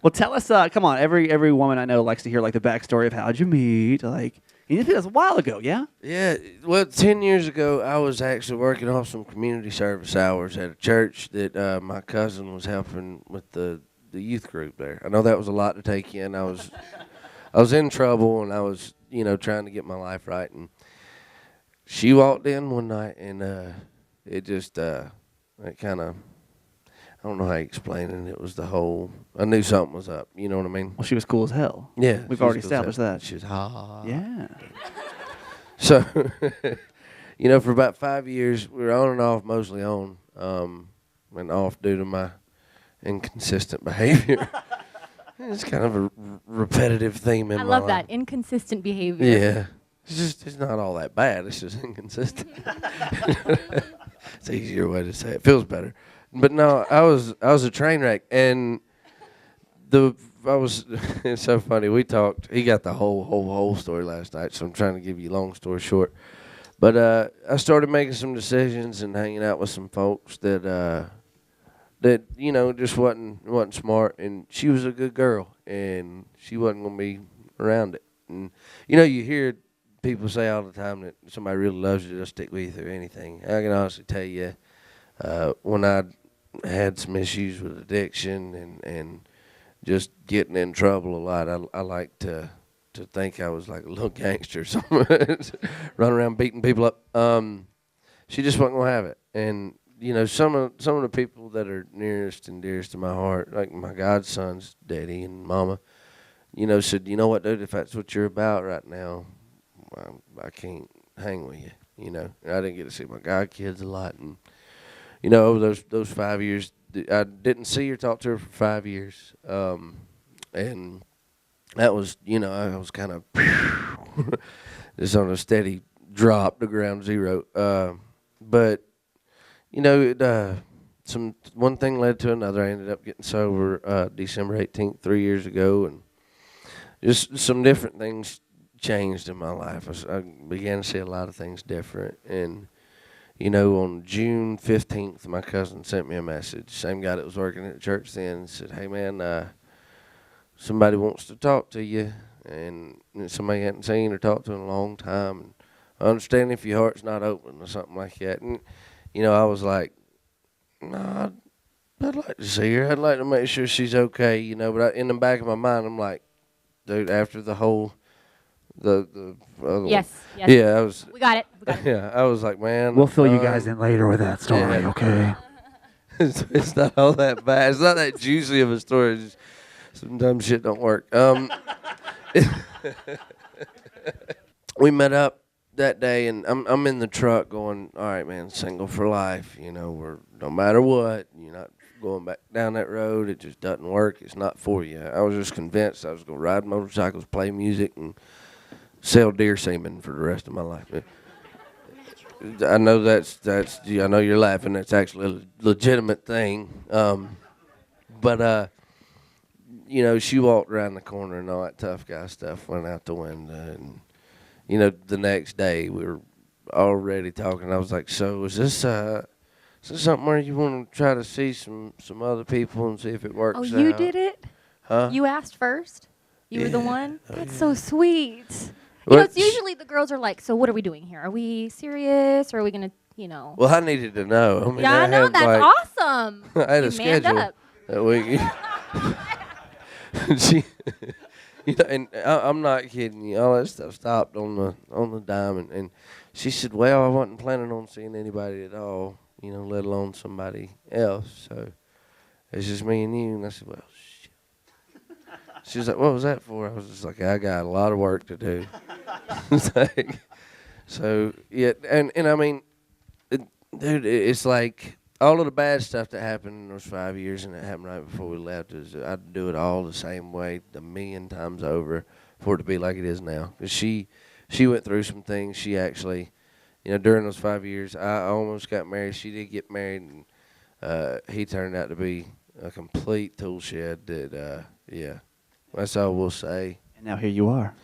Well, tell us. Come on, every woman I know likes to hear like the backstory of how'd you meet. Like, you did this a while ago, yeah? Yeah, well, 10 years ago, I was actually working off some community service hours at a church that my cousin was helping with the youth group there. I know that was a lot to take in. I was in trouble, and I was, trying to get my life right. And she walked in one night, and it just, it kind of, I don't know how you explain it. It was the whole, I knew something was up. You know what I mean? Well, she was cool as hell. Yeah. We've she was already cool as established hell. that. She was hot. Yeah. So, for about 5 years, we were on and off, mostly on, and off due to my inconsistent behavior. It's kind of a repetitive theme in I my love life. that. Inconsistent behavior. Yeah. It's not all that bad. It's just inconsistent. It's an easier way to say it. It feels better. But no, I was a train wreck, and it's so funny. We talked. He got the whole story last night, so I'm trying to give you a long story short. But I started making some decisions and hanging out with some folks that just wasn't smart, and she was a good girl, and she wasn't gonna be around it. And you hear people say all the time that somebody really loves you, they'll stick with you through anything. I can honestly tell you, when I had some issues with addiction and just getting in trouble a lot, I like to think I was like a little gangster or something, running around beating people up. She just wasn't gonna have it, and some of the people that are nearest and dearest to my heart, like my godson's daddy and mama, said, you know what, dude, if that's what you're about right now, I can't hang with you. And I didn't get to see my godkids a lot, and over those 5 years, I didn't see or talk to her for 5 years, and that was, I was kind of just on a steady drop to ground zero, but one thing led to another. I ended up getting sober December 18th, 3 years ago, and just some different things changed in my life. I began to see a lot of things different, and on June 15th, my cousin sent me a message. Same guy that was working at the church then said, "Hey man, somebody wants to talk to you," and somebody hadn't seen or talked to in a long time. And I understand if your heart's not open or something like that. And I was like, "No, I'd like to see her. I'd like to make sure she's okay," But in the back of my mind, I'm like, dude, after the whole, the other Yes. one, yeah, We got it. yeah, I was like, man, We'll fill you guys in later with that story, yeah. okay? It's not all that bad. It's not that juicy of a story. It's just, sometimes shit don't work. We met up that day, and I'm in the truck going, all right, man, single for life. We're no matter what, you're not going back down that road. It just doesn't work. It's not for you. I was just convinced I was going to ride motorcycles, play music, and sell deer semen for the rest of my life. I know I know you're laughing. That's actually a legitimate thing. But she walked around the corner, and all that tough guy stuff went out the window. And the next day we were already talking. I was like, "So is this something where you want to try to see some other people and see if it works?" Oh, out? you did it? Huh? You asked first? You were the Yeah. one? Oh, That's yeah. so sweet. Well, It's usually the girls are like, so what are we doing here? Are we serious, or are we going to, Well, I needed to know. I mean, Yeah, I know. had, That's like, awesome. I had You a manned schedule up. that week. She, and I'm not kidding you. All that stuff stopped on the dime, and she said, "Well, I wasn't planning on seeing anybody at all, let alone somebody else. So it's just me and you." And I said, "Well, shit." She was like, "What was that for?" I was just like, "I got a lot of work to do." It's like, so yeah, and I mean, dude, it's like all of the bad stuff that happened in those 5 years, and it happened right before we left, is I'd do it all the same way, a million times over, for it to be like it is now. 'Cause she went through some things. She actually, during those 5 years, I almost got married. She did get married, and he turned out to be a complete tool shed. That, yeah, that's all we'll say. And now here you are.